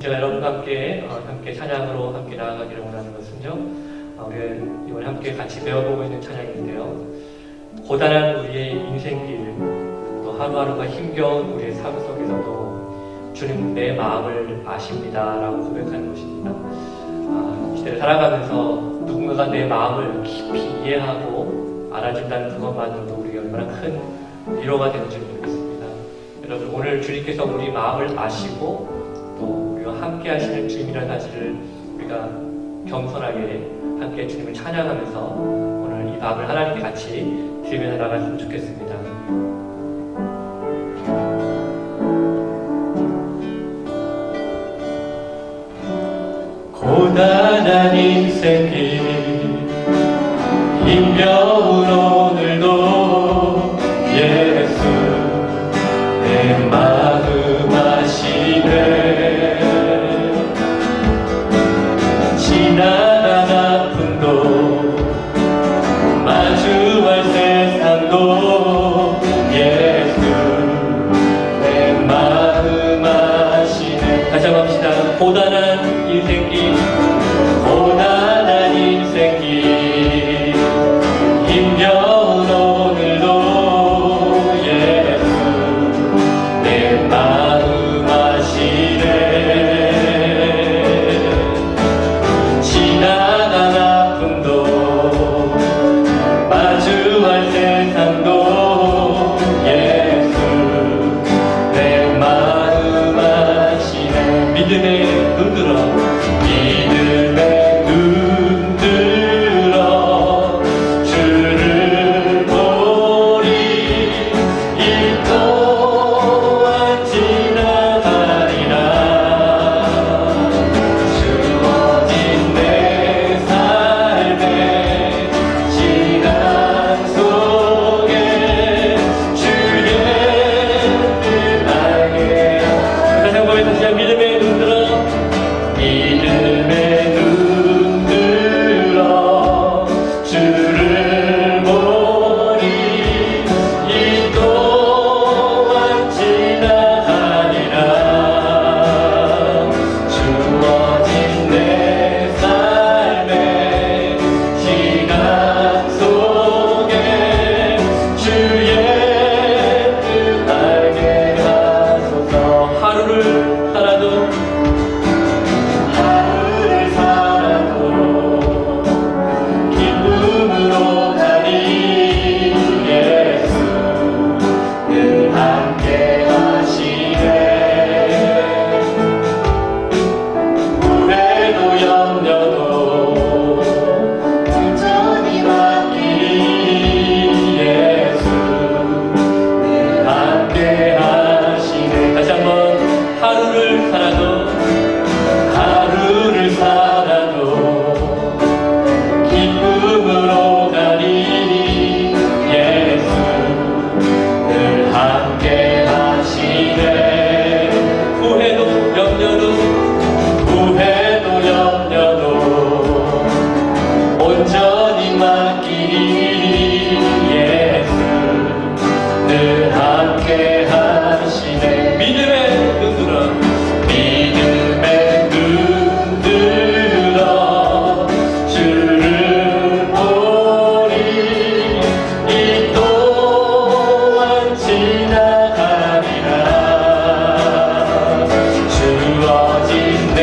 제가 여러분과 함께 찬양으로 함께 나아가기를 원하는 것은요, 우리 이번에 함께 같이 배워보고 있는 찬양인데요, 고단한 우리의 인생길, 또 하루하루가 힘겨운 우리의 삶 속에서도 주님 내 마음을 아십니다 라고 고백하는 것입니다. 이 시대를 살아가면서 누군가가 내 마음을 깊이 이해하고 알아준다는 그것만으로도 우리가 얼마나 큰 위로가 되는지 모르겠습니다. 여러분, 오늘 주님께서 우리 마음을 아시고 또 우리와 함께 하시는 주님이라는 사실을 우리가 겸손하게 함께 주님을 찬양하면서 오늘 이 밤을 하나님께 같이 드리며 나아갔으면 좋겠습니다. 고단한 인생길, 힘겨운 오늘도 예수 내 마음 아시네. 지나간 아픔도 마주할 세상도 예수 내 마음 아시네. 다시 한번 합시다. 고단한 인생길, 고단한 인생길, 힘겨운 오늘도 예수 내 마음 아시네. 지나간 아픔도 마주할 세상도 예수 내 마음 아시네. 믿음의 눈 들어, 믿음의 눈 들어 주를 보리. 이 또한 지나가리라. 주어진 내 삶의 시간 속에 주의 뜻 알게. 다시 한번 다시 믿음의 눈 들어, 믿음의 눈 들어 주를 보리. 이 또한 지나가리라. 주어진 내 삶의 시간 속에 주의 뜻 알게 하소서. 하루를 살아도 기쁨으로 가니 예수 늘 함께 하시네. 후회도 염려도 온전히 맡기니 예수 늘 함께 하시네. 다시 한번. 하루를 살아도 기쁨으로 가니 예수 늘 함께 하시네. 후회도 염려도 온전히 맡기니 예수 늘 함께 하시네. 믿음의 눈 들어, 믿음의 눈 들어 주를 보리. 이 또한 지나가리라. 주어진 내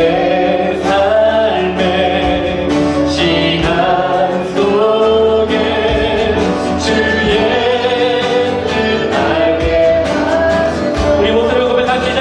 삶의 시간 속에 주의 뜻 알게 하소서. 우리 목소리로 고백합시다.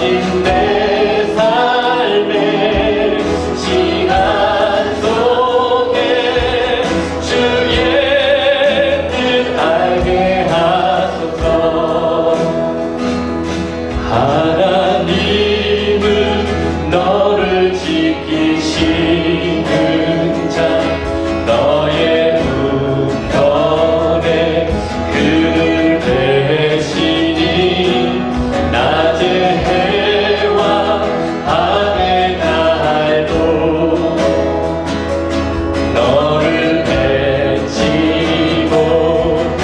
주어진 내 삶의 시간 속에 주의 뜻 알게 하소서. 하나님은 너를 지키시는 자, 너의 우편에 그를 대시니 낮의 해와 밤의 달도 너를 맺지 못한.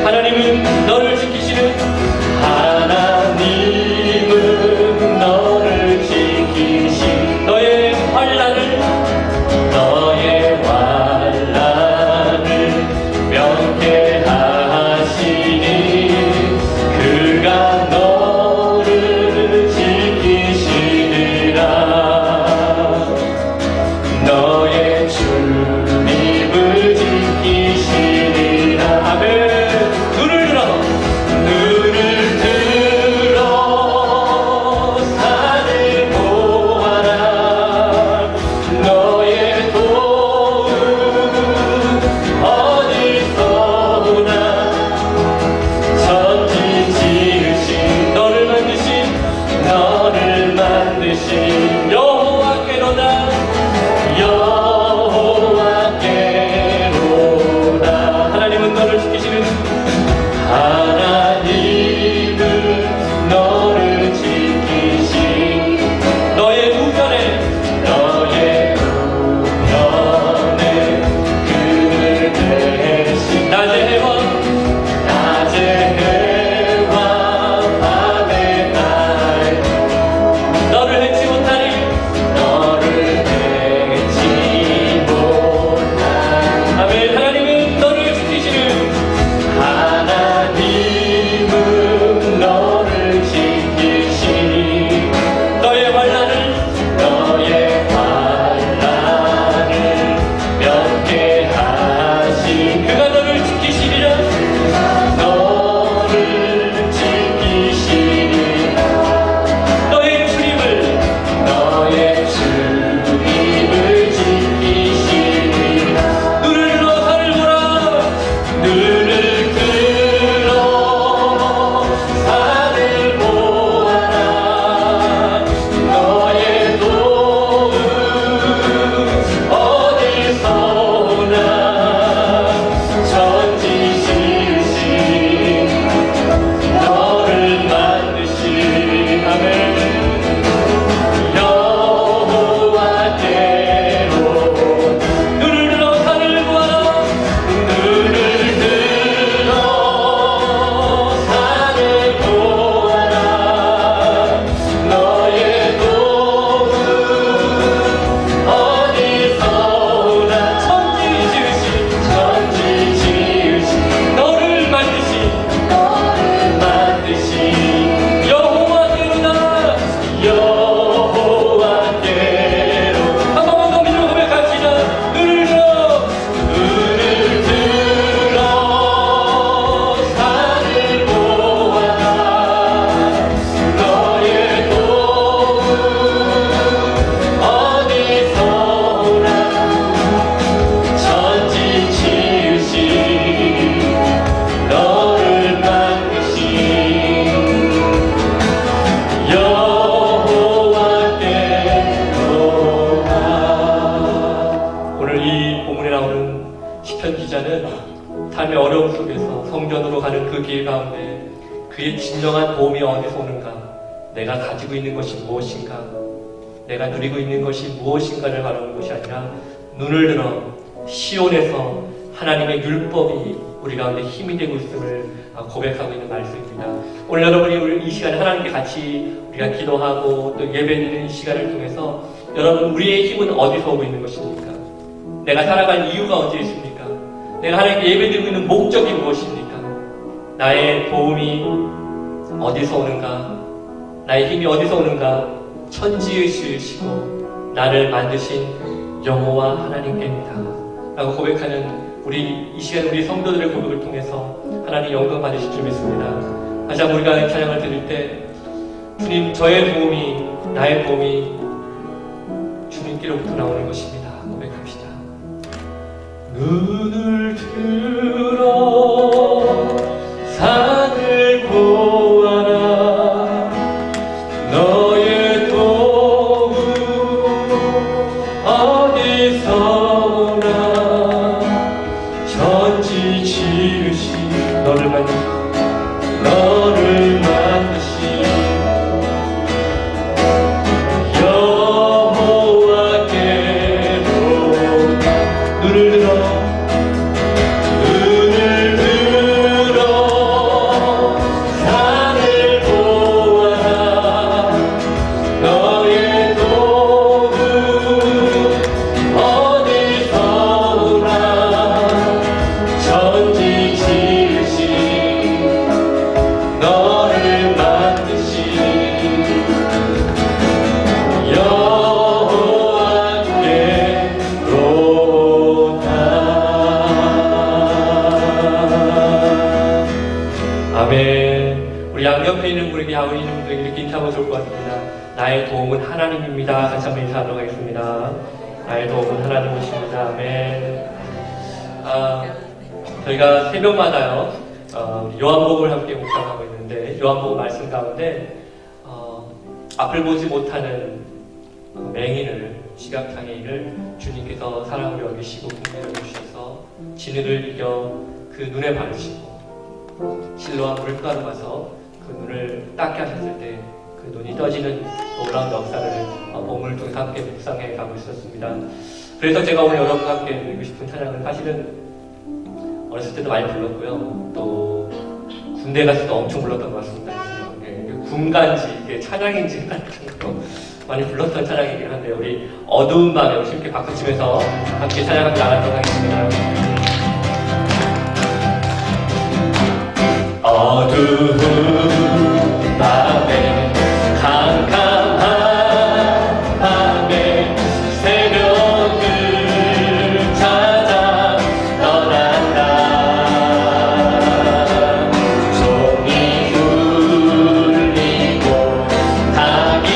하나님은 너를 지키시는, 하나님은 너를 지키신 너의 환난을 명쾌하시니 그가 너를 지키시리라. 너의 주님을 지키시리라. 아멘. 눈을 들어 산을 보아라. 너의 도움 어디서 오나. 천지 지으신 너를 만드신 여호와께로다. 여호와께로다. 하나님은 너를 지키시는, 하나님은 너를 지키신 너의 우편에 그를 대신 낮의 해와 밤의 날 너를 해치 못하니 아멘. 하나님은 너를 지키시는, 하나님은 너를 지키시니 너의 환난을 명쾌하신 그가 너를 지키시리라. 너를 지키시니 너의 주님을 지키시니. 눈을 들어 산을 보라. 눈을 들어 산을 보아라. 너의 도움 어디서 오나. 천지 지으신 너를 만드신, 아멘. 여호와께로 눈을 들어 산을 보아라. 눈을 들어 산을 보아라. 너의 도움 어디서 오나. 천지 지으신 너를 만드신 여호와께로다. 여호와께로. 한 번만 더 믿음으로 고백합시다. 눈을 들어 산을 보아라. 너의 도움 어디서 오나. 천지 지으신 너를 만드신 여호와께로다. 오늘 이 본문에 나오는 시편 기자는 삶의 어려움 속에서 성전으로 가는 그 길 가운데 그의 진정한 도움이 어디서 오는가, 내가 가지고 있는 것이 무엇인가, 내가 누리고 있는 것이 무엇인가를 바라보는 것이 아니라 눈을 들어 시온에서 하나님의 율법이 우리 가운데 힘이 되고 있음을 고백하고 있는 말씀입니다. 오늘 여러분이 이 시간에 하나님께 같이 우리가 기도하고 또 예배드리는 시간을 통해서 여러분, 우리의 힘은 어디서 오고 있는 것입니까? 내가 살아갈 이유가 언제 있습니까? 내가 하나님께 예배드리고 있는 목적이 무엇입니까? 나의 도움이 어디서 오는가? 나의 힘이 어디서 오는가? 천지를 지으시고 나를 만드신 여호와 하나님께입니다 라고 고백하는 우리 이 시간 우리 성도들의 고백을 통해서 하나님 영광 받으실 줄 믿습니다. 다시 한번 우리가 찬양을 드릴 때 주님, 저의 도움이, 나의 도움이 주님께로부터 나오는 것입니다. 고백합시다. 눈을 들어 산을 보아라. 너의 도움 어디서 오나. 천지 지으신 너를 만드신 여호와께로 눈을 들어 산을 보아라. 너의 도움 어디서 오나. 천지 지으신 너를 만드신 여호와께로다. 아멘. 우리 양옆에 있는 분에게, 아우리 있는 분들에게 이렇게 인사하면 좋을 것 같습니다. 나의 도움은 하나님입니다. 같이 한번 인사하도록 하겠습니다. 나의 도움은 하나님이십니다. 아멘. 저희가 새벽마다요, 요한복음을 함께 묵상하고 있는데, 요한복음 말씀 가운데 앞을 보지 못하는 맹인을, 지각장애인을 주님께서 사랑으로 여기시고 긍휼히 여기셔서 진흙을 이겨 그 눈에 바르시고 실로와 물을 가져가서 그 눈을 닦게 하셨을 때 그 눈이 떠지는 놀라운 역사를 본문을 통해서 함께 묵상해 가고 있었습니다. 그래서 제가 오늘 여러분과 함께 드리고 싶은 찬양은 사실은 어렸을 때도 많이 불렀고요. 또 군대 갔을 때 엄청 불렀던 것 같습니다. 군간지, 찬양인지 헷갈릴 정도로 많이 불렀던 찬양이긴 한데, 우리 어두운 밤에 우리 함께 박수치면서 함께 찬양하며 나가도록 하겠습니다. 어두운 밤에 캄캄한 밤에 새벽을 찾아 떠난다. 종이 울리고 닭이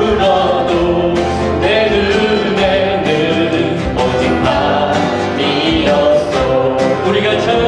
울어도 내 눈에는 오직 밤이었어. 우리가 처음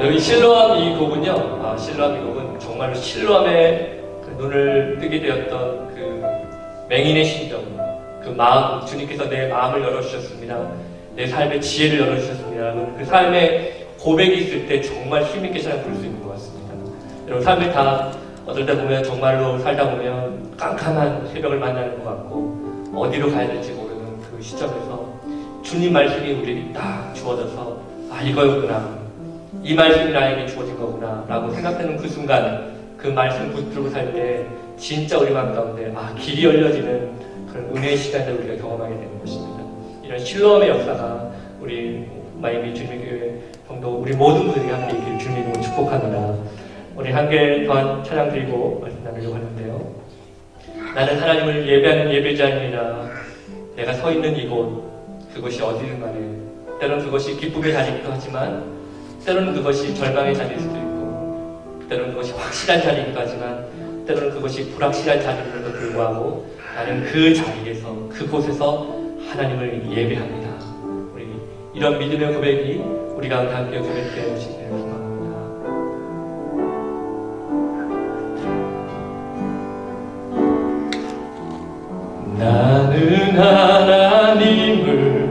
여기 실로암 이 곡은요, 실로암 이 곡은 정말로 실로암에 그 눈을 뜨게 되었던 그 맹인의 심정, 그 마음, 주님께서 내 마음을 열어주셨습니다. 내 삶의 지혜를 열어주셨습니다. 그 삶의 고백이 있을 때 정말 힘있게 찬양 부를 수 있는 것 같습니다. 여러분, 삶을 다 어떨 때 보면 정말로 살다 보면 깜깜한 새벽을 만나는 것 같고 어디로 가야 될지 모르는 그 시점에서 주님 말씀이 우리에게 딱 주어져서 아, 이거였구나. 이 말씀이 나에게 주어진 거구나. 라고 생각되는 그 순간 그 말씀 붙들고 살 때 진짜 우리 마음 가운데 아, 길이 열려지는 그런 은혜의 시간을 우리가 경험하게 되는 것입니다. 이런 실로암의 역사가 우리 마이미 주님교회 성도 우리 모든 분들이 함께 있기를 주님으로 축복합니다. 우리 한개 더 찬양 드리고 말씀 나누려고 하는데요. 나는 하나님을 예배하는 예배자입니다. 내가 서 있는 이곳, 그것이 어디든 간에 때로는 그것이 기쁨의 자리이기도 하지만 때로는 그것이 절망의 자리일 수도 있고 때로는 그것이 확실한 자리이기도 하지만 때로는 그것이 불확실한 자리임에도 불구하고 나는 그 자리에서 그곳에서 하나님을 예배합니다. 우리 이런 믿음의 고백이 우리 가운데 함께 고백되어 주시기를 소망합니다. 나는 하나님을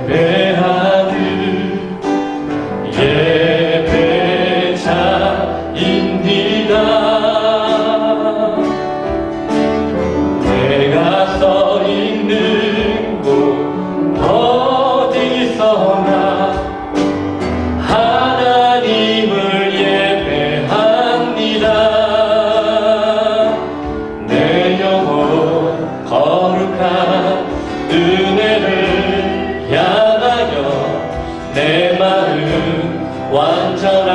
예배하는 예배자입니다. 내가 서 있는 곳 어디서나 하나님을 예배합니다. 내 영혼 거룩한 은혜를 향하여 내 마음 완전한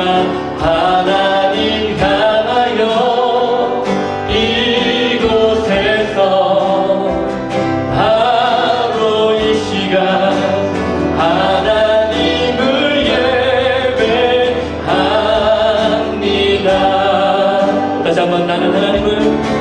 하나님 향하여 이곳에서 바로 이 시간 하나님을 예배합니다. 다시 한번 나는 하나님을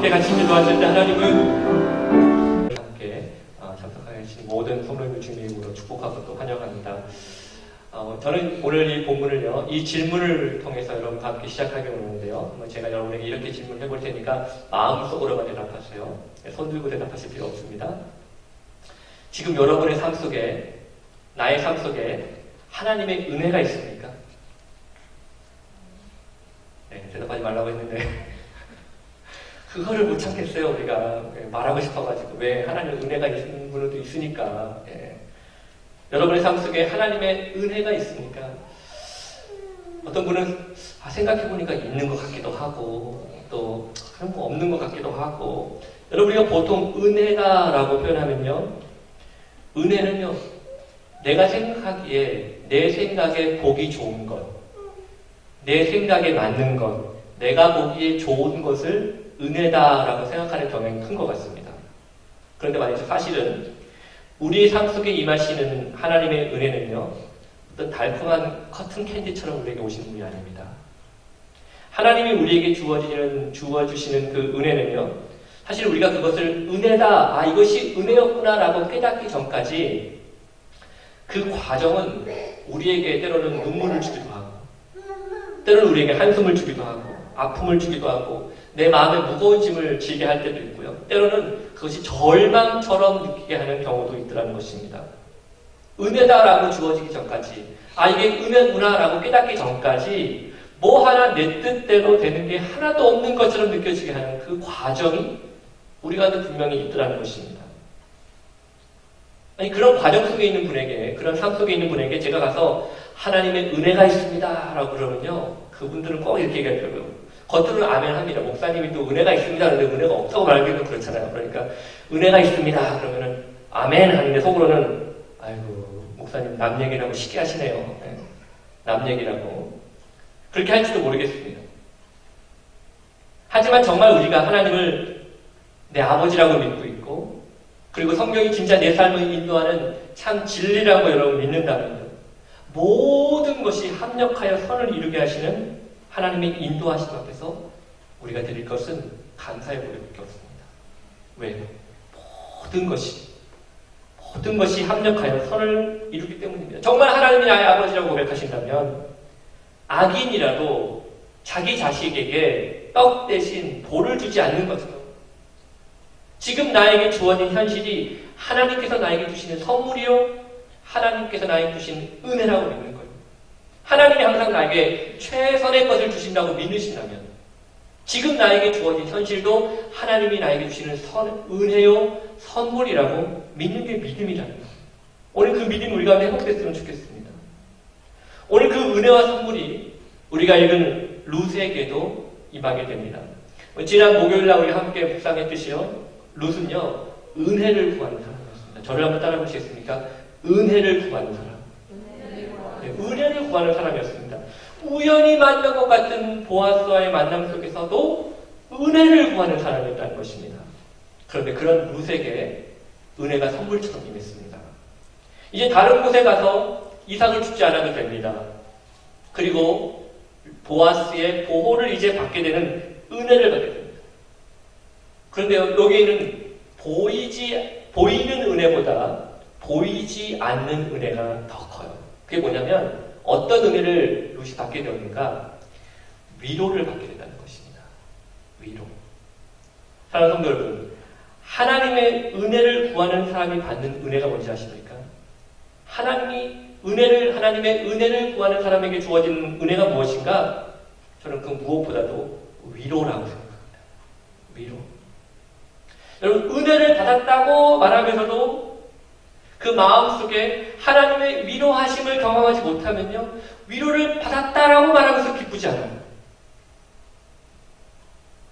함께 같이 기도하실 때 하나님은 함께 참석하신 모든 성도님을 주님의 이름으로 축복하고 또 환영합니다. 저는 오늘 이 본문을요, 이 질문을 통해서 여러분과 함께 시작하게 오는데요. 제가 여러분에게 이렇게 질문해 볼 테니까 마음속으로만 대답하세요. 손 들고 대답하실 필요 없습니다. 지금 여러분의 삶 속에, 나의 삶 속에 하나님의 은혜가 있습니까? 네, 대답하지 말라고 했는데 그거를 못 참겠어요. 우리가 말하고 싶어가지고. 왜? 하나님의 은혜가 있는 분들도 있으니까. 여러분의 삶 속에 하나님의 은혜가 있습니까? 어떤 분은 생각해보니까 있는 것 같기도 하고 또 그런 거 없는 것 같기도 하고. 여러분, 우리가 보통 은혜다라고 표현하면요, 은혜는요, 내가 생각하기에 내 생각에 보기 좋은 것, 내 생각에 맞는 것, 내가 보기에 좋은 것을 은혜다라고 생각하는 경향이 큰 것 같습니다. 그런데 말이죠, 사실은 우리의 삶 속에 임하시는 하나님의 은혜는요, 어떤 달콤한 커튼 캔디처럼 우리에게 오시는 분이 아닙니다. 하나님이 우리에게 주어주시는 그 은혜는요, 사실 우리가 그것을 은혜다, 이것이 은혜였구나라고 깨닫기 전까지 그 과정은 우리에게 때로는 눈물을 주기도 하고, 때로는 우리에게 한숨을 주기도 하고, 아픔을 주기도 하고, 내 마음에 무거운 짐을 지게 할 때도 있고요. 때로는 그것이 절망처럼 느끼게 하는 경우도 있더라는 것입니다. 은혜다라고 주어지기 전까지, 이게 은혜구나라고 깨닫기 전까지 뭐 하나 내 뜻대로 되는 게 하나도 없는 것처럼 느껴지게 하는 그 과정이 우리가도 분명히 있더라는 것입니다. 그런 과정 속에 있는 분에게, 그런 삶 속에 있는 분에게 제가 가서 하나님의 은혜가 있습니다 라고 그러면요, 그분들은 꼭 이렇게 얘기하더라고요. 겉으로는 아멘 합니다. 목사님이 또 은혜가 있습니다. 그런데 은혜가 없다고 말하기는 그렇잖아요. 그러니까 은혜가 있습니다. 그러면은 아멘 하는데 속으로는 아이고, 목사님 남 얘기라고 쉽게 하시네요. 네. 남 얘기라고. 그렇게 할지도 모르겠습니다. 하지만 정말 우리가 하나님을 내 아버지라고 믿고 있고, 그리고 성경이 진짜 내 삶을 인도하는 참 진리라고 여러분 믿는다면요, 모든 것이 합력하여 선을 이루게 하시는 하나님의 인도하심 앞에서 우리가 드릴 것은 감사의 고백밖에 없습니다. 왜? 모든 것이 합력하여 선을 이루기 때문입니다. 정말 하나님이 나의 아버지라고 고백하신다면 악인이라도 자기 자식에게 떡 대신 볼을 주지 않는 것처럼 지금 나에게 주어진 현실이 하나님께서 나에게 주시는 선물이요, 하나님께서 나에게 주신 은혜라고 믿는 거예요. 하나님이 항상 나에게 최선의 것을 주신다고 믿으신다면 지금 나에게 주어진 현실도 하나님이 나에게 주시는 은혜요, 선물이라고 믿는 게 믿음이라는 거예요. 오늘 그 믿음 우리가 회복됐으면 좋겠습니다. 오늘 그 은혜와 선물이 우리가 읽은 룻에게도 임하게 됩니다. 지난 목요일날 우리 함께 묵상했듯이요, 룻은요, 은혜를 구하는 사람이었습니다. 저를 한번 따라 보시겠습니까? 은혜를 구하는 사람. 네, 은혜를 구하는 사람이었습니다. 우연히 만난 것 같은 보아스와의 만남 속에서도 은혜를 구하는 사람이었다는 것입니다. 그런데 그런 룻에게 은혜가 선물처럼 임했습니다. 이제 다른 곳에 가서 이삭을 죽지 않아도 됩니다. 그리고 보아스의 보호를 이제 받게 되는 은혜를 받게 됩니다. 그런데 여기에는 보이는 은혜보다 보이지 않는 은혜가 더 커요. 그게 뭐냐면 어떤 은혜를 룻이 받게 되었는가? 위로를 받게 된다는 것입니다. 위로. 사랑하는 성도 여러분, 하나님의 은혜를 구하는 사람이 받는 은혜가 뭔지 아십니까? 하나님의 은혜를 구하는 사람에게 주어진 은혜가 무엇인가? 저는 그 무엇보다도 위로라고 생각합니다. 위로. 여러분, 은혜를 받았다고 말하면서도 그 마음속에 하나님의 위로하심을 경험하지 못하면요, 위로를 받았다라고 말하면서 기쁘지 않아요.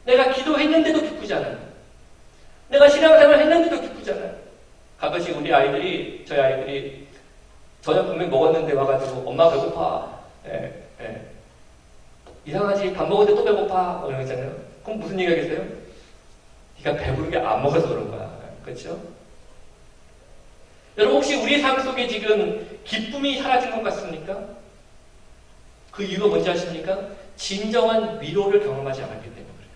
내가 기도했는데도 기쁘지 않아요. 내가 신앙생활을 했는데도 기쁘지 않아요. 가끔씩 저희 아이들이 저녁 분명 먹었는데 와가지고 엄마 배고파. 이상하지, 밥 먹을 때 또 배고파. 이런 거 있잖아요. 그럼 무슨 얘기 하겠어요? 네가 배부르게 안 먹어서 그런 거야. 그렇죠? 여러분, 혹시 우리 삶 속에 지금 기쁨이 사라진 것 같습니까? 그 이유가 뭔지 아십니까? 진정한 위로를 경험하지 않았기 때문에 그래요.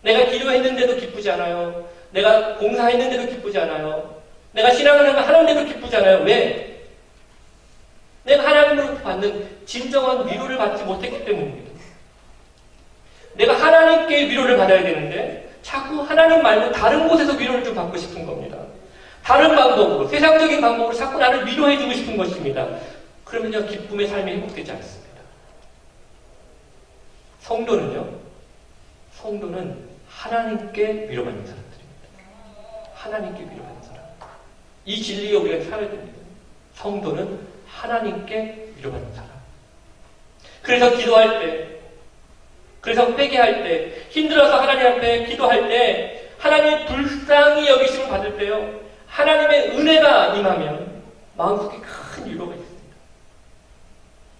내가 기도했는데도 기쁘지 않아요. 내가 봉사했는데도 기쁘지 않아요. 내가 신앙을 하는데도 기쁘지 않아요. 왜? 내가 하나님으로부터 받는 진정한 위로를 받지 못했기 때문입니다. 내가 하나님께 위로를 받아야 되는데 자꾸 하나님 말고 다른 곳에서 위로를 좀 받고 싶은 겁니다. 다른 방법으로, 세상적인 방법으로 자꾸 나를 위로해주고 싶은 것입니다. 그러면요, 기쁨의 삶이 회복되지 않습니다. 성도는 하나님께 위로받는 사람들입니다. 하나님께 위로받는 사람. 이 진리에 우리가 살아야 됩니다. 성도는 하나님께 위로받는 사람. 그래서 기도할 때, 그래서 회개할 때, 힘들어서 하나님 앞에 기도할 때, 하나님의 불쌍히 여기심을 받을 때요, 하나님의 은혜가 임하면 마음속에 큰 위로가 있습니다.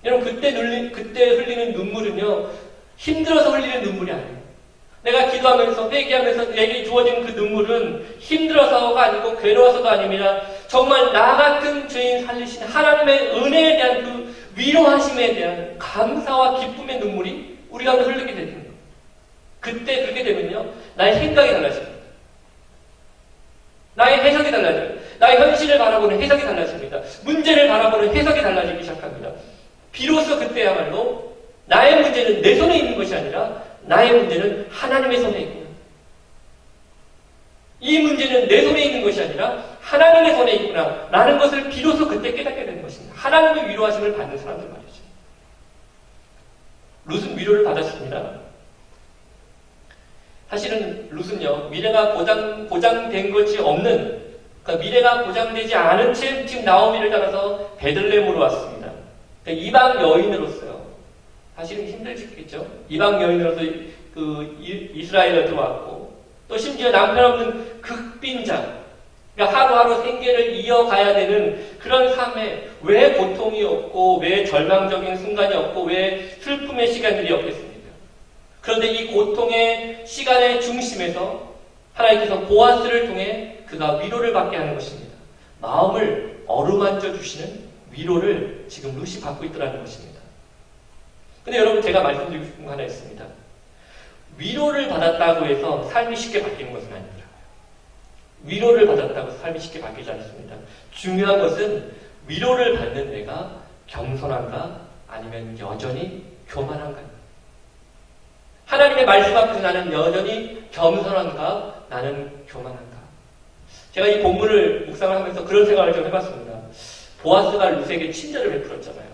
여러분, 그때 흘리는 눈물은요, 힘들어서 흘리는 눈물이 아니에요. 내가 기도하면서, 회개하면서 내게 주어진 그 눈물은 힘들어서가 아니고 괴로워서가 아닙니다. 정말 나 같은 죄인 살리신 하나님의 은혜에 대한 그 위로하심에 대한 감사와 기쁨의 눈물이 우리 가운데 흘리게 되는 거예요. 그때 그렇게 되면요, 나의 생각이 달라집니다. 나의 해석이 달라져요. 나의 현실을 바라보는 해석이 달라집니다. 문제를 바라보는 해석이 달라지기 시작합니다. 비로소 그때야말로 나의 문제는 내 손에 있는 것이 아니라 나의 문제는 하나님의 손에 있구나. 이 문제는 내 손에 있는 것이 아니라 하나님의 손에 있구나 라는 것을 비로소 그때 깨닫게 되는 것입니다. 하나님의 위로하심을 받는 사람들 말이죠. 룻은 위로를 받았습니다. 사실은 룻은요, 미래가 보장된 것이 없는, 그러니까 미래가 보장되지 않은 채 지금 나오미를 따라서 베들레헴으로 왔습니다. 그러니까 이방 여인으로서요. 사실은 힘들겠죠. 이방 여인으로서 이스라엘에 들어왔고, 또 심지어 남편 없는 극빈자, 그러니까 하루하루 생계를 이어가야 되는 그런 삶에 왜 고통이 없고, 왜 절망적인 순간이 없고, 왜 슬픔의 시간들이 없겠습니까? 그런데 이 고통의 시간의 중심에서 하나님께서 보아스를 통해 그가 위로를 받게 하는 것입니다. 마음을 어루만져 주시는 위로를 지금 룻이 받고 있더라는 것입니다. 근데 여러분, 제가 말씀드리고 싶은 거 하나 있습니다. 위로를 받았다고 해서 삶이 쉽게 바뀌는 것은 아니더라고요. 위로를 받았다고 해서 삶이 쉽게 바뀌지 않습니다. 중요한 것은 위로를 받는 내가 겸손한가 아니면 여전히 교만한가. 하나님의 말씀 앞에서 나는 여전히 겸손한가 나는 교만한가. 제가 이 본문을 묵상을 하면서 그런 생각을 좀 해봤습니다. 보아스가 룻에게 친절을 베풀었잖아요.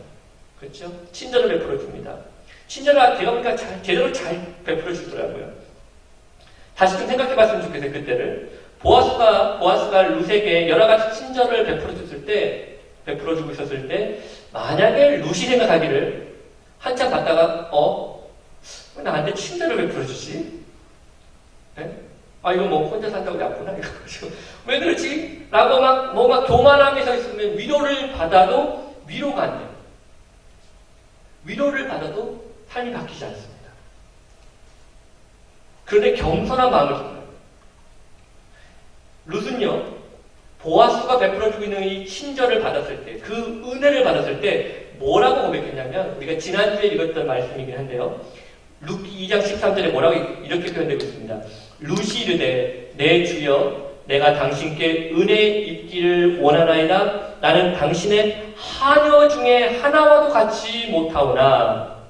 그렇죠? 친절을 베풀어 줍니다. 친절을 제가 보니까 제대로 잘 베풀어 주더라고요. 다시 좀 생각해 봤으면 좋겠어요. 그때를. 보아스가 룻에게 여러 가지 친절을 베풀어 주고 있었을 때, 만약에 룻이 생각하기를 한참 받다가, 왜 나한테 친절을 베풀어 주지? 네? 이거 뭐 혼자 산다고 나쁘나? 이거 왜 그렇지? 라고 막 교만하면서 있으면 위로를 받아도 위로가 안 돼요. 위로를 받아도 삶이 바뀌지 않습니다. 그런데 겸손한 마음을 줘요. 룻은요, 보아스가 베풀어주고 있는 이 친절을 받았을 때, 그 은혜를 받았을 때 뭐라고 고백했냐면, 우리가 지난주에 읽었던 말씀이긴 한데요, 룻 2장 13절에 뭐라고 이렇게 표현되고 있습니다. 룻이 이르되 내 주여 내가 당신께 은혜 입기를 원하나이다. 나는 당신의 하녀 중에 하나와도 같이 못하오나.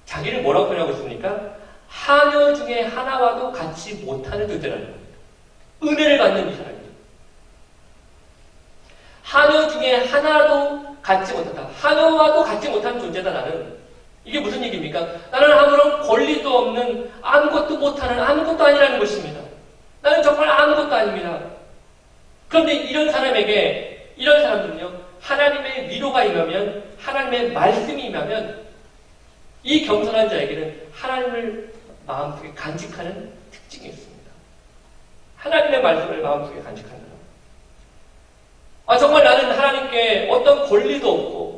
자기를 뭐라고 표현하고 있습니까? 하녀 중에 하나와도 같이 못하는 존재라는 겁니다. 은혜를 받는 이 사람이죠. 하녀 중에 하나도 같지 못하다. 하녀와도 같지 못한 존재다 나는. 이게 무슨 얘기입니까? 나는 아무런 권리도 없는, 아무것도 못하는, 아무것도 아니라는 것입니다. 나는 정말 아무것도 아닙니다. 그런데 이런 사람들은요, 하나님의 위로가 임하면, 하나님의 말씀이 임하면, 이 겸손한 자에게는 하나님을 마음속에 간직하는 특징이 있습니다. 하나님의 말씀을 마음속에 간직한다. 정말 나는 하나님께 어떤 권리도 없고,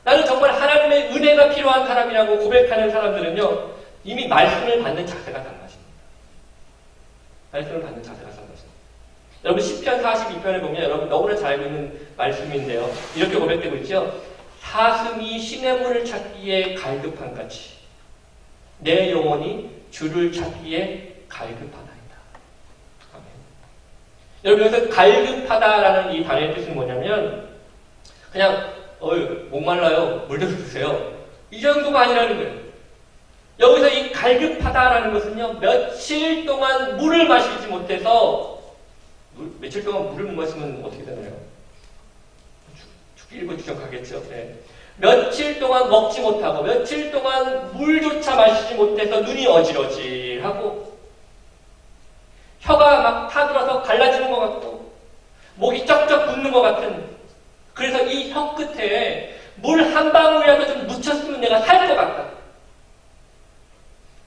나는 정말 하나님의 은혜가 필요한 사람이라고 고백하는 사람들은요, 이미 말씀을 받는 자세가 달라집니다. 말씀을 받는 자세가 달라집니다. 여러분, 시편 42편에 보면 여러분 너무나 잘 알고 있는 말씀인데요, 이렇게 고백되고 있죠. 사슴이 시냇물을 찾기에 갈급한 같이 내 영혼이 주를 찾기에 갈급하나이다. 아멘. 여러분, 여기서 갈급하다라는 이 단어의 뜻은 뭐냐면, 그냥 목말라요. 물 좀 주세요. 이 정도가 아니라는 거예요. 여기서 이 갈급하다라는 것은요, 며칠 동안 물을 마시지 못해서, 며칠 동안 물을 못 마시면 어떻게 되나요? 죽기 일보 지적하겠죠. 네. 며칠 동안 먹지 못하고, 며칠 동안 물조차 마시지 못해서 눈이 어지러지하고, 혀가 막 타들어서 갈라지는 것 같고, 목이 쩍쩍 붓는 것 같은, 그래서 이 혀 끝에 물 한 방울이라도 좀 묻혔으면 내가 살 것 같다.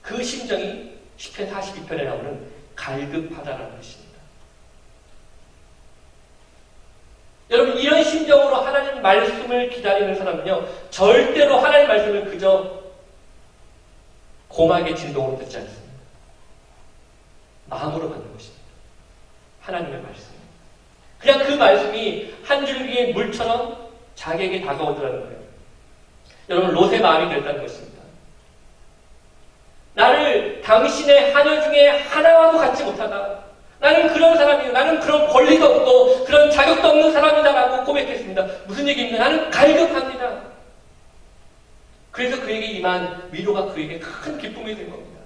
그 심정이 10편 42편에 나오는 갈급하다라는 것입니다. 여러분, 이런 심정으로 하나님 말씀을 기다리는 사람은요, 절대로 하나님 말씀을 그저 고막의 진동으로 듣지 않습니다. 마음으로 받는 것입니다. 하나님의 말씀. 그냥 그 말씀이 한 줄기의 물처럼 자기에게 다가오더라는 거예요. 여러분, 롯의 마음이 그랬다는 것입니다. 나를 당신의 하녀 중에 하나와도 같지 못하다. 나는 그런 사람이요. 나는 그런 권리도 없고 그런 자격도 없는 사람이다라고 고백했습니다. 무슨 얘기입니까? 나는 갈급합니다. 그래서 그에게 임한 위로가 그에게 큰 기쁨이 된 겁니다.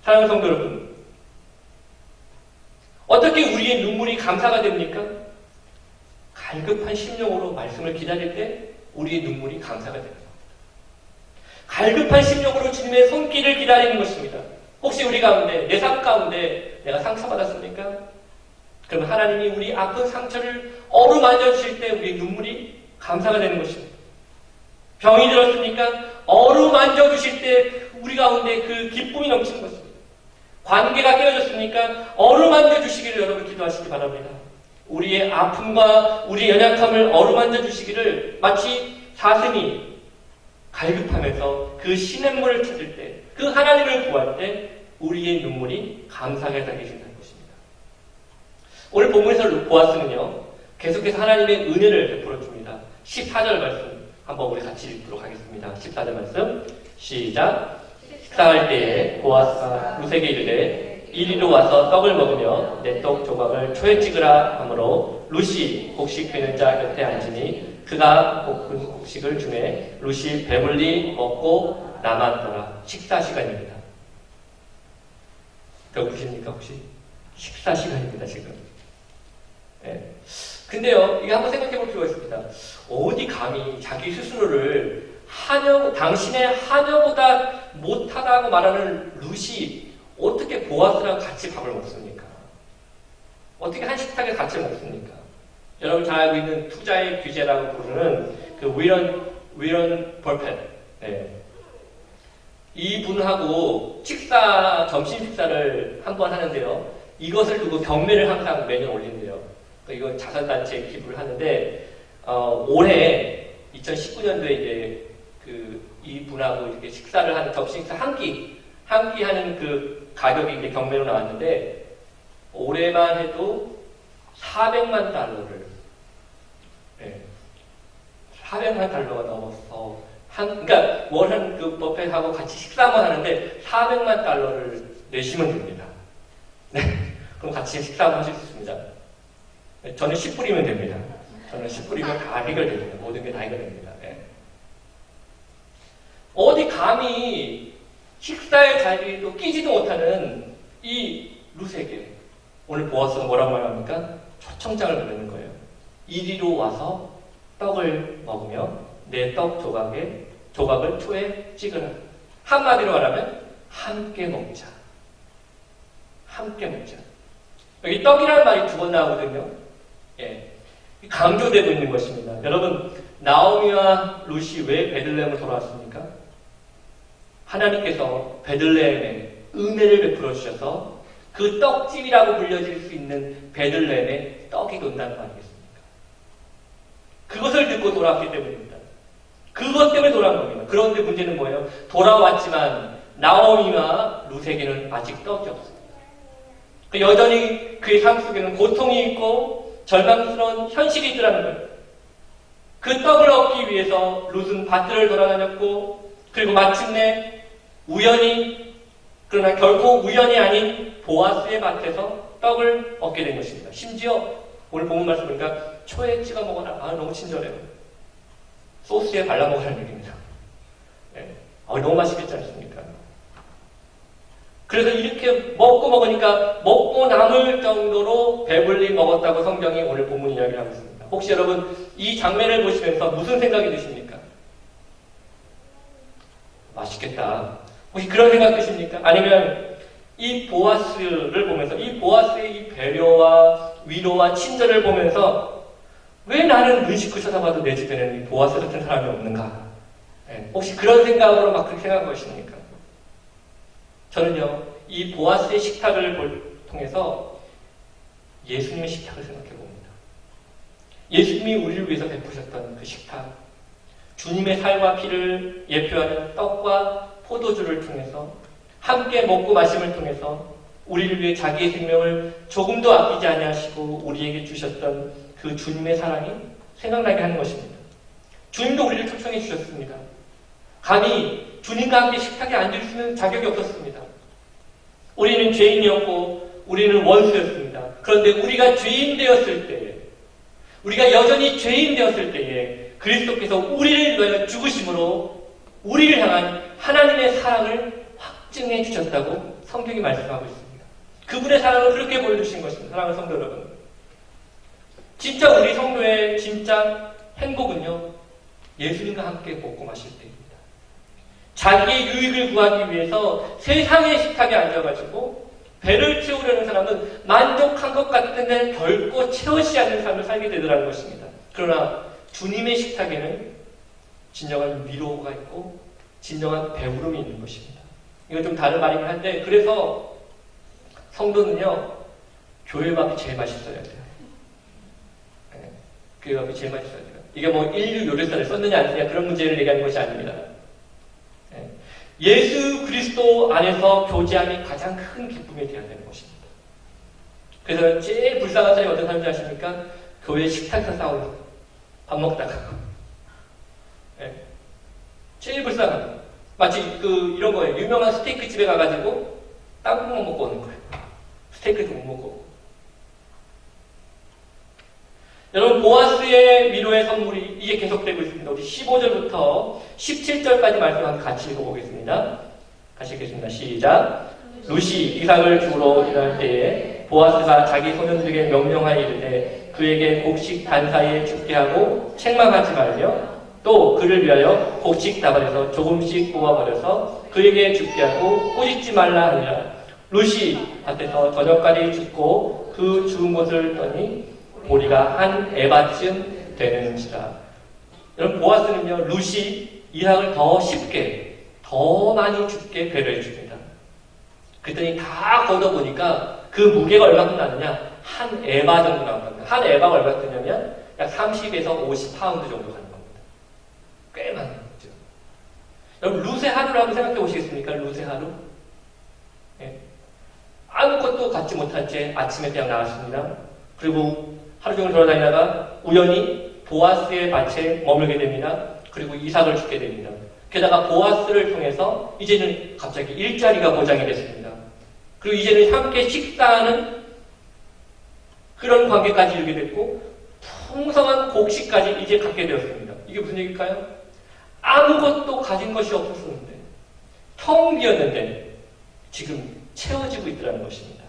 사랑하는 성도 여러분, 어떻게 우리의 눈물이 감사가 됩니까? 갈급한 심령으로 말씀을 기다릴 때 우리의 눈물이 감사가 됩니다. 갈급한 심령으로 주님의 손길을 기다리는 것입니다. 혹시 우리 가운데, 내 삶 가운데 내가 상처받았습니까? 그러면 하나님이 우리 아픈 상처를 어루만져 주실 때 우리의 눈물이 감사가 되는 것입니다. 병이 들었습니까? 어루만져 주실 때 우리 가운데 그 기쁨이 넘치는 것입니다. 관계가 깨어졌습니까? 어루만져 주시기를 여러분 기도하시기 바랍니다. 우리의 아픔과 우리의 연약함을 어루만져 주시기를 마치 사슴이 갈급하면서 그 시냇물을 찾을 때, 그 하나님을 구할 때 우리의 눈물이 감사하게 달리신다는 것입니다. 오늘 본문에서 보아스는요, 계속해서 하나님의 은혜를 베풀어 줍니다. 14절 말씀 한번 우리 같이 읽도록 하겠습니다. 14절 말씀 시작. 식사할 때에 보아스가 룻에게 이르되 이리로 와서 떡을 먹으며 내 떡 조각을 초에 찍으라 하므로 룻이 곡식 베는 자 곁에 앉으니 그가 볶은 곡식을 주매 룻이 배불리 먹고 남았더라. 식사 시간입니다. 배고프십니까 혹시? 식사 시간입니다 지금. 네. 근데요, 이거 한번 생각해 볼 필요가 있습니다. 어디 감히 자기 스스로를 당신의 하녀보다 못하다고 말하는 룻이 어떻게 보아스랑 같이 밥을 먹습니까? 어떻게 한 식탁에 같이 먹습니까? 여러분 잘 알고 있는 투자의 규제라고 부르는 그 위런 벌펜. 네. 이 분하고 점심 식사를 한 번 하는데요. 이것을 두고 경매를 항상 매년 올린대요. 이거 자선단체에 기부를 하는데, 올해 2019년도에 이제 이 분하고 이렇게 식사를 하는 점심 식사 한 끼 하는 그 가격이 이제 경매로 나왔는데, 올해만 해도 400만 달러를, 네, 400만 달러가 넘어서, 그러니까 워런 그 버핏하고 같이 식사만 하는데 400만 달러를 내시면 됩니다. 네, 그럼 같이 식사 한번 하실 수 있습니다. 네, 저는 10불이면 됩니다. 저는 10불이면 다 해결됩니다. 모든 게 다 해결됩니다. 네. 어디 감히 식사의 자리에도 끼지도 못하는 이 룻에게 오늘 보아스가 뭐라고 말합니까? 초청장을 보내는 거예요. 이리로 와서 떡을 먹으며 내 떡 조각을 초에 찍으라. 한마디로 말하면 함께 먹자. 함께 먹자. 여기 떡이라는 말이 두 번 나오거든요. 예, 강조되고 있는 것입니다. 여러분, 나오미와 룻이 왜 베들레헴을 돌아왔습니까? 하나님께서 베들레헴에 은혜를 베풀어 주셔서 그 떡집이라고 불려질 수 있는 베들레헴에 떡이 돈다는 거 아니겠습니까? 그것을 듣고 돌아왔기 때문입니다. 그것 때문에 돌아온 겁니다. 그런데 문제는 뭐예요? 돌아왔지만 나오미와 룻에게는 아직 떡이 없습니다. 여전히 그의 삶 속에는 고통이 있고 절망스러운 현실이 있더라는 거예요. 그 떡을 얻기 위해서 룻은 밭들을 돌아다녔고, 그리고 마침내 그러나 결코 우연이 아닌 보아스의 밭에서 떡을 얻게 된 것입니다. 심지어 오늘 본문 말씀 보니까 초에 찍어 먹어라. 너무 친절해요. 소스에 발라 먹으라는 얘기입니다. 네. 너무 맛있겠지 않습니까? 그래서 이렇게 먹고 먹으니까 먹고 남을 정도로 배불리 먹었다고 성경이 오늘 본문 이야기를 하고 있습니다. 혹시 여러분 이 장면을 보시면서 무슨 생각이 드십니까? 맛있겠다. 혹시 그런 생각 드십니까? 아니면 이 보아스를 보면서 이 보아스의 이 배려와 위로와 친절을 보면서 왜 나는 눈시크 쳐다봐도 내 집에는 이 보아스 같은 사람이 없는가? 네. 혹시 그런 생각으로 막 그렇게 생각한 것입니까? 저는요, 이 보아스의 식탁을 통해서 예수님의 식탁을 생각해 봅니다. 예수님이 우리를 위해서 베푸셨던 그 식탁, 주님의 살과 피를 예표하는 떡과 포도주를 통해서 함께 먹고 마심을 통해서 우리를 위해 자기의 생명을 조금도 아끼지 아니하시고 우리에게 주셨던 그 주님의 사랑이 생각나게 하는 것입니다. 주님도 우리를 초청해 주셨습니다. 감히 주님과 함께 식탁에 앉을 수 있는 자격이 없었습니다. 우리는 죄인이었고 우리는 원수였습니다. 그런데 우리가 죄인 되었을 때에, 우리가 여전히 죄인 되었을 때에 그리스도께서 우리를 위하여 죽으심으로 우리를 향한 하나님의 사랑을 확증해 주셨다고 성경이 말씀하고 있습니다. 그분의 사랑을 그렇게 보여주신 것입니다. 사랑하는 성도 여러분, 진짜 우리 성도의 진짜 행복은요, 예수님과 함께 먹고 마실 때입니다. 자기의 유익을 구하기 위해서 세상의 식탁에 앉아가지고 배를 채우려는 사람은 만족한 것 같은데 결코 채우지 않는 삶을 살게 되더라는 것입니다. 그러나 주님의 식탁에는 진정한 위로가 있고 진정한 배부름이 있는 것입니다. 이건 좀 다른 말이긴 한데, 그래서 성도는요, 교회 밥이 제일 맛있어야 돼요. 네, 교회 밥이 제일 맛있어야 돼요. 이게 뭐 인류 요리사를 썼느냐 안 썼느냐 그런 문제를 얘기하는 것이 아닙니다. 네, 예수 그리스도 안에서 교제함이 가장 큰 기쁨이 되어야 되는 것입니다. 그래서 제일 불쌍한 사람이 어떤 사람인지 아십니까? 교회 식탁에서 싸우는 거예요. 밥 먹다가. 네, 제일 불쌍한 거. 마치 이런 거예요. 유명한 스테이크 집에 가가지고 땅콩만 먹고 오는 거예요. 스테이크도 못 먹고. 여러분, 보아스의 위로의 선물이 이게 계속되고 있습니다. 우리 15절부터 17절까지 말씀을 같이 읽어보겠습니다. 같이 읽겠습니다. 시작. 루시 이삭을 주우러 일할 때에 보아스가 자기 소년들에게 명령하여 이르되 그에게 곡식 단사이에 죽게 하고 책망하지 말며 또 그를 위하여 곡식 다발에서 조금씩 뽑아버려서 그에게 죽게 하고 꼬집지 말라 하니라. 루시 밭에서 저녁까지 죽고 그 죽은 곳을 떠니 보리가 한 에바쯤 되는지라. 여러분, 보아스는요, 루시 이삭을 더 쉽게, 더 많이 죽게 배려해 줍니다. 그랬더니 다 걷어보니까 그 무게가 얼마큼 나느냐? 한 에바 정도 나옵니다. 한 에바가 얼마 되냐면 약 30에서 50파운드 정도 가는 겁니다. 꽤 많은 거죠. 여러분, 루세 하루를 한번 생각해 보시겠습니까? 루세 하루? 네. 아무것도 갖지 못한 채 아침에 그냥 나왔습니다. 그리고 하루 종일 돌아다니다가 우연히 보아스의 밭에 머물게 됩니다. 그리고 이삭을 죽게 됩니다. 게다가 보아스를 통해서 이제는 갑자기 일자리가 보장이 됐습니다. 그리고 이제는 함께 식사하는 그런 관계까지 이르게 됐고 풍성한 곡식까지 이제 갖게 되었습니다. 이게 무슨 얘기일까요? 아무것도 가진 것이 없었는데, 텅 비었는데 지금 채워지고 있더라는 것입니다.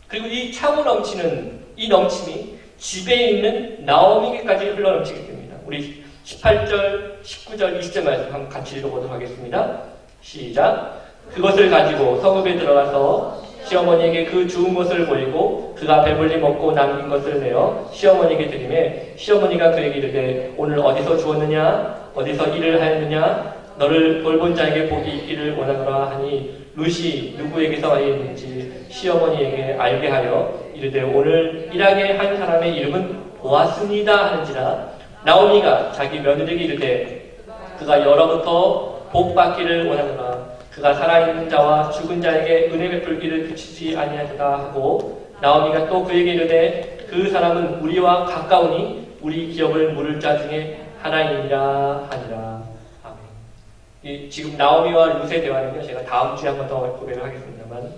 그리고 이 차고 넘치는 이 넘침이 집에 있는 나오미에게까지 흘러넘치게 됩니다. 우리 18절, 19절, 20절 말씀 한번 같이 읽어보도록 하겠습니다. 시작. 그것을 가지고 성읍에 들어가서 시어머니에게 그 주운 것을 보이고 그가 배불리 먹고 남긴 것을 내어 시어머니에게 드리매 시어머니가 그에게 이르되 오늘 어디서 주었느냐? 어디서 일을 하였느냐? 너를 돌본 자에게 복이 있기를 원하노라 하니 루시 누구에게서 와있는지 시어머니에게 알게 하여 이르되 오늘 일하게 한 사람의 이름은 보았습니다 하는지라. 나오미가 자기 며느리에게 이르되 그가 여러부터 복 받기를 원하노라. 그가 살아있는 자와 죽은 자에게 은혜 베풀기를 그치지 아니하리라 하고 나오미가 또 그에게 이르되 그 사람은 우리와 가까우니 우리 기업을 물을 자 중에 하나이니라 하니라. 아멘. 지금 나오미와 룻의 대화는요, 제가 다음 주에 한 번 더 고백을 하겠습니다만,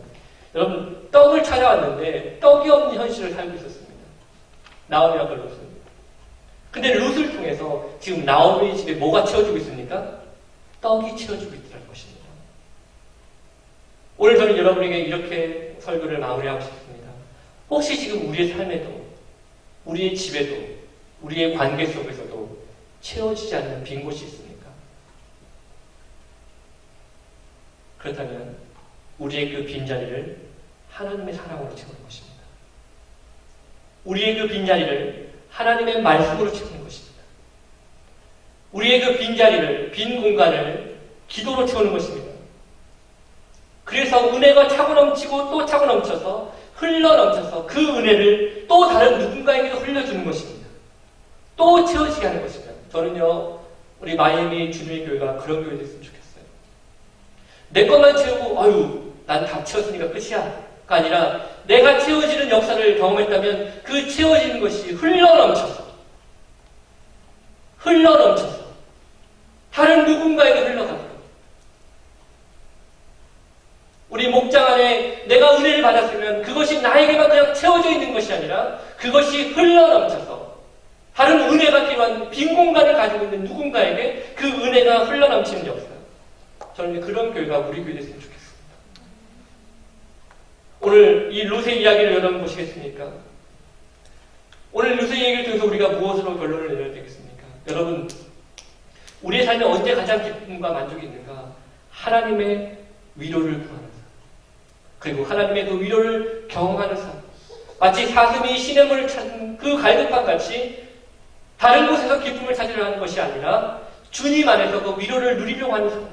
여러분, 떡을 찾아왔는데 떡이 없는 현실을 살고 있었습니다. 나오미와 룻은. 근데 룻을 통해서 지금 나오미 집에 뭐가 채워주고 있습니까? 떡이 채워주고 있다는 것입니다. 오늘 저는 여러분에게 이렇게 설교를 마무리하고 싶습니다. 혹시 지금 우리의 삶에도, 우리의 집에도, 우리의 관계 속에서도 채워지지 않는 빈 곳이 있습니까? 그렇다면 우리의 그 빈자리를 하나님의 사랑으로 채우는 것입니다. 우리의 그 빈자리를 하나님의 말씀으로 채우는 것입니다. 우리의 그 빈자리를, 빈 공간을 기도로 채우는 것입니다. 그래서 은혜가 차고 넘치고 또 차고 넘쳐서 흘러 넘쳐서 그 은혜를 또 다른 누군가에게도 흘려주는 것입니다. 또 채워지게 하는 것입니다. 저는요, 우리 마이애미 주님의 교회가 그런 교회 됐으면 좋겠어요. 내 것만 채우고 아유 난 다 채웠으니까 끝이야.가 아니라 내가 채워지는 역사를 경험했다면 그 채워지는 것이 흘러 넘쳐서 다른 누군가에게 흘러가도록 우리 목장 안에 내가 은혜를 받았으면 그것이 나에게만 그냥 채워져 있는 것이 아니라 그것이 흘러 넘쳐서 다른 은혜가 필요한 빈 공간을 가지고 있는 누군가에게 그 은혜가 흘러 넘치는 역사. 저는 그런 교회가 우리 교회 됐으면 좋겠습니다. 오늘 이 룻의 이야기를 여러분 보시겠습니까? 오늘 룻의 이야기를 통해서 우리가 무엇으로 결론을 내려야 되겠습니까? 여러분, 우리의 삶에 언제 가장 기쁨과 만족이 있는가? 하나님의 위로를 구하는 삶. 그리고 하나님의 그 위로를 경험하는 삶. 마치 사슴이 시냇물을 찾는 그 갈급함 같이 다른 곳에서 기쁨을 찾으려 하는 것이 아니라 주님 안에서 그 위로를 누리려고 하는 사람.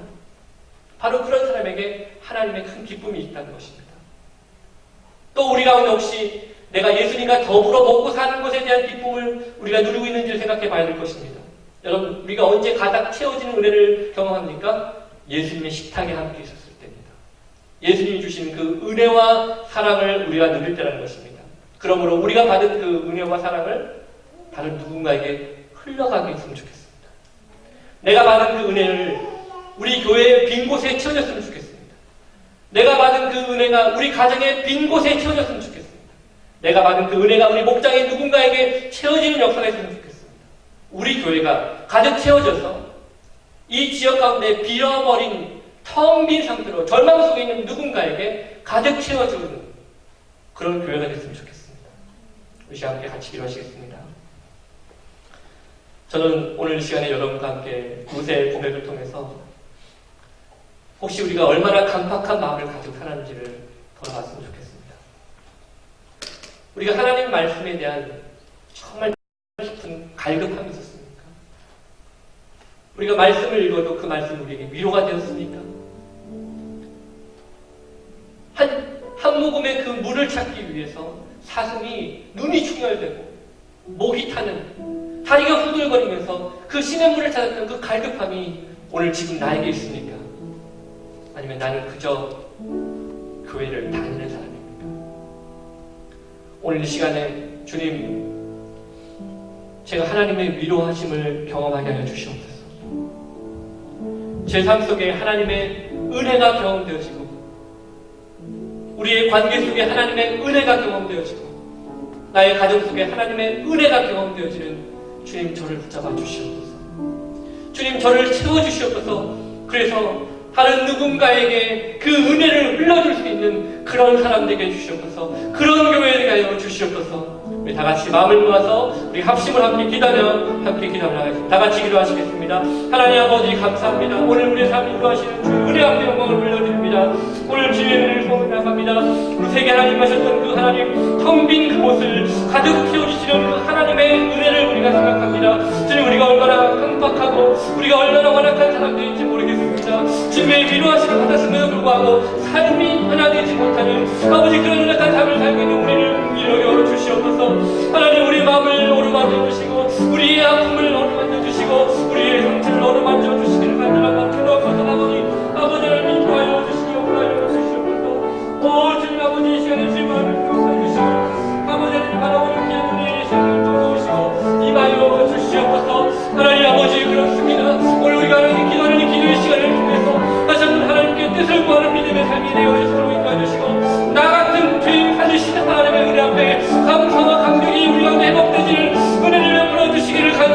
바로 그런 사람에게 하나님의 큰 기쁨이 있다는 것입니다. 또 우리 가운데 혹시 내가 예수님과 더불어 먹고 사는 것에 대한 기쁨을 우리가 누리고 있는지를 생각해 봐야 될 것입니다. 여러분, 우리가 언제 가득 채워지는 은혜를 경험합니까? 예수님의 식탁에 함께 있었을 때입니다. 예수님이 주신 그 은혜와 사랑을 우리가 누릴 때라는 것입니다. 그러므로 우리가 받은 그 은혜와 사랑을 다른 누군가에게 흘러가게 했으면 좋겠습니다. 내가 받은 그 은혜를 우리 교회의 빈 곳에 채워졌으면 좋겠습니다. 내가 받은 그 은혜가 우리 가정의 빈 곳에 채워졌으면 좋겠습니다. 내가 받은 그 은혜가 우리 목장의 누군가에게 채워지는 역사가 있으면 좋겠습니다. 우리 교회가 가득 채워져서 이 지역 가운데 비어버린 텅 빈 상태로 절망 속에 있는 누군가에게 가득 채워주는 그런 교회가 됐으면 좋겠습니다. 우리 시간 함께 같이 기도하시겠습니다. 저는 오늘 시간에 여러분과 함께 룻의 고백을 통해서 혹시 우리가 얼마나 강팍한 마음을 가지고 살았는지를 돌아봤으면 좋겠습니다. 우리가 하나님 말씀에 대한 정말 깊은 갈급함이 있었습니까? 우리가 말씀을 읽어도 그 말씀이 우리에게 위로가 되었습니까? 한 모금의 그 물을 찾기 위해서 사슴이 눈이 충혈되고 목이 타는 다리가 후들거리면서 그 시냇물을 찾았던 그 갈급함이 오늘 지금 나에게 있습니까? 아니면 나는 그저 교회를 다니는 사람입니까? 오늘 이 시간에 주님, 제가 하나님의 위로하심을 경험하게 하여 주시옵소서. 제 삶 속에 하나님의 은혜가 경험되어지고 우리의 관계 속에 하나님의 은혜가 경험되어지고 나의 가정 속에 하나님의 은혜가 경험되어지는 주님, 저를 붙잡아 주시옵소서. 주님, 저를 채워주시옵소서. 그래서 다른 누군가에게 그 은혜를 흘려줄 수 있는 그런 사람 되게 해주시옵소서. 그런 교회에 하여 주시옵소서. 우리 다 같이 마음을 모아서 우리 합심을 함께 기도하겠습니다. 다 같이 기도하시겠습니다. 하나님 아버지 감사합니다. 오늘 우리의 삶을 인도하시는 주 은혜 앞에 영광을 올려드립니다. 오늘 주의 은혜를 소원을 나갑니다. 우리 세계 하나님 하셨던 그 하나님 텅 빈 그곳을 가득 채워주시는 그 하나님의 은혜를 우리가 생각합니다. 주님, 우리가 얼마나 강박하고 우리가 얼마나 완악한 사람들인지 모르겠습니다. 주님의 위로하심을 받았음에도 불구하고 삶이 하나 되지 못하는 아버지 그런 연약한 삶을 살고 있는 우리를 위로여 주시옵소서. 하나님, 우리의 마음을 어루만져 주시고 우리의 아픔을 어루만져 주시고 우리의 상처를 어루만져 주시기를 간절하고 기도하옵소서. 아버지 하나님 인도하여 주시고 구하여 주시옵소서. 오 주님, 아버지 이 시간에 주의 마음을 기억해 주시고 아버지 하나님 바라보는 귀한 은혜의 시간을 도우시고 임하여 주시옵소서. 하나님 아버지 그렇습니다. 오늘 우리가 하나님 기도하는 이 기도의 시간을 통해서 다시 한번 하나님께 뜻을 구하는 믿음의 삶이 되어지도록 인도해 주시고 나 같은 죄인 살리시는 하나님의 은혜 앞에 감사와 감격이 우리 가운데 회복되기를 은혜를 베풀어 주시기를 간절히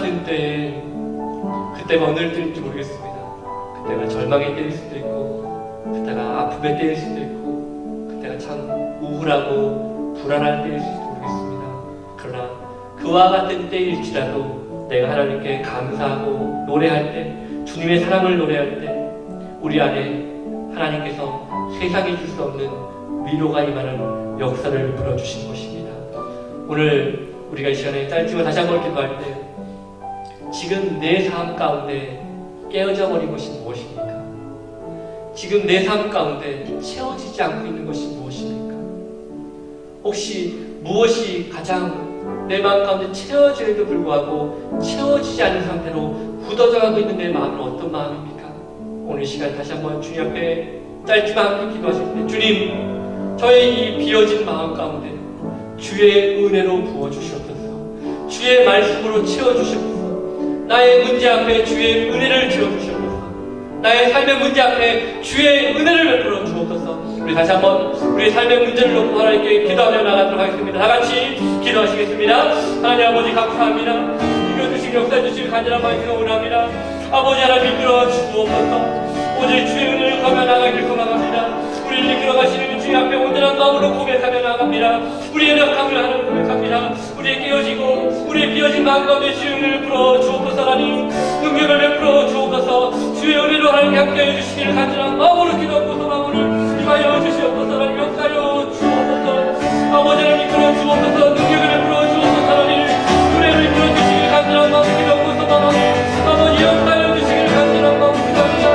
같은 때에 그때가 어느 때일지 모르겠습니다. 그때가 절망의 때일 수도 있고, 그때가 아픔의 때일 수도 있고, 그때가 참 우울하고 불안할 때일 수도 모르겠습니다. 그러나 그와 같은 때일지라도 내가 하나님께 감사하고 노래할 때, 주님의 사랑을 노래할 때 우리 안에 하나님께서 세상에 줄 수 없는 위로가 임하는 역사를 불어주신 것입니다. 오늘 우리가 이 시간에 짧지만 다시 한번 기도할 때 지금 내 삶 가운데 깨어져 버린 것이 무엇입니까? 지금 내 삶 가운데 채워지지 않고 있는 것이 무엇입니까? 혹시 무엇이 가장 내 마음 가운데 채워져에도 불구하고 채워지지 않은 상태로 굳어져가고 있는 내 마음은 어떤 마음입니까? 오늘 이 시간 다시 한번 주님 앞에 짧지만 함께 기도하실 때 주님, 저의 이 비어진 마음 가운데 주의 은혜로 부어주시옵소서. 주의 말씀으로 채워주시옵소서. 나의 문제 앞에 주의 은혜를 채워주시옵소서. 나의 삶의 문제 앞에 주의 은혜를 베풀어 주옵소서. 우리 다시 한번 우리의 삶의 문제를 놓고 하나님께 기도하며 나가도록 하겠습니다. 다 같이 기도하시겠습니다. 하나님 아버지 감사합니다. 이겨주시고 역사해주시길 간절한 마음으로 원합니다. 아버지 하나님 이끌어 주옵소서. 오직 주의 은혜를 거며 나가길 소망합니다. 우리를 이끌어가시는 주의 앞에 온전한 마음으로 고백하며 나갑니다. 우리의 연약함을 하나님 고백합니다. 우리의 깨어지고 우리의 비어진 마음 가운데 주의 은혜를 풀어 주옵소서. 하나님 능력을 베풀어 주옵소서. 주의 은혜로 하나님께 함께해 주시기를 간절한 마음으로 기도하고 소망을 임하여 주시옵소서. 하나님 역사하여 주옵소서. 아버지 하나님 이끌어 주옵소서. 능력을 베풀어 주옵소서. 하나님 은혜를 이끌어 주시기를 간절한 마음으로 기도하고 소망하니 아버지 역사하여 주시기를 간절한 마음으로 기도합니다.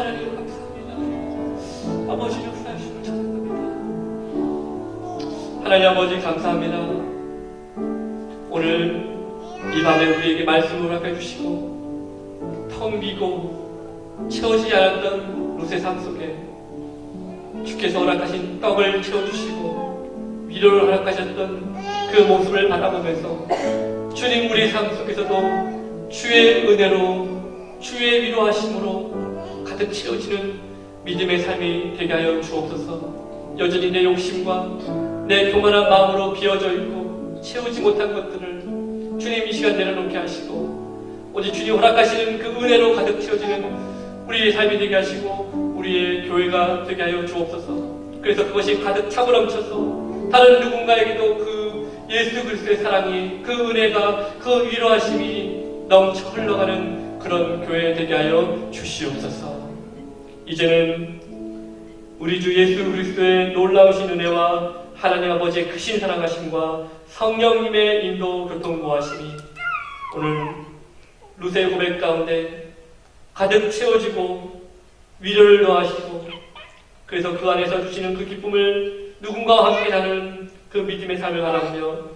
하나님 감사합니다. 아버지 역사하심을 찬양합니다. 하나님 아버지 감사합니다. 오늘 이 밤에 우리에게 말씀을 허락해 주시고 텅 비고 채워지지 않았던 룻의 삶 속에 주께서 허락하신 떡을 채워주시고 위로를 허락하셨던 그 모습을 바라보면서 주님 우리 삶 속에서도 주의 은혜로 주의 위로하심으로 가득 채워지는 믿음의 삶이 되게 하여 주옵소서. 여전히 내 욕심과 내 교만한 마음으로 비어져 있고 채우지 못한 것들을 주님 이 시간 내려놓게 하시고 오직 주님 허락하시는 그 은혜로 가득 채워지는 우리의 삶이 되게 하시고 우리의 교회가 되게 하여 주옵소서. 그래서 그것이 가득 차고 넘쳐서 다른 누군가에게도 그 예수 그리스도의 사랑이 그 은혜가 그 위로하심이 넘쳐 흘러가는 그런 교회 되게 하여 주시옵소서. 이제는 우리 주 예수 그리스도의 놀라우신 은혜와 하나님 아버지의 크신 사랑하심과 성령님의 인도 교통보하심이 오늘 룻의 고백 가운데 가득 채워지고 위로를 더하시고 그래서 그 안에서 주시는 그 기쁨을 누군가와 함께 나누는 그 믿음의 삶을 바라보며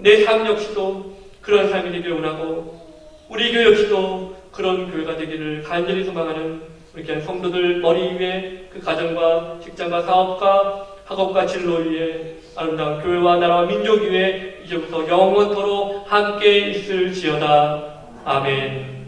내 삶 역시도 그런 삶이 되기를 원하고 우리 교회 역시도 그런 교회가 되기를 간절히 소망하는 우리 귀한 성도들 머리 위에 그 가정과 직장과 사업과 학업과 진로 위에 아름다운 교회와 나라와 민족 위에 이제부터 영원토록 함께 있을지어다. 아멘.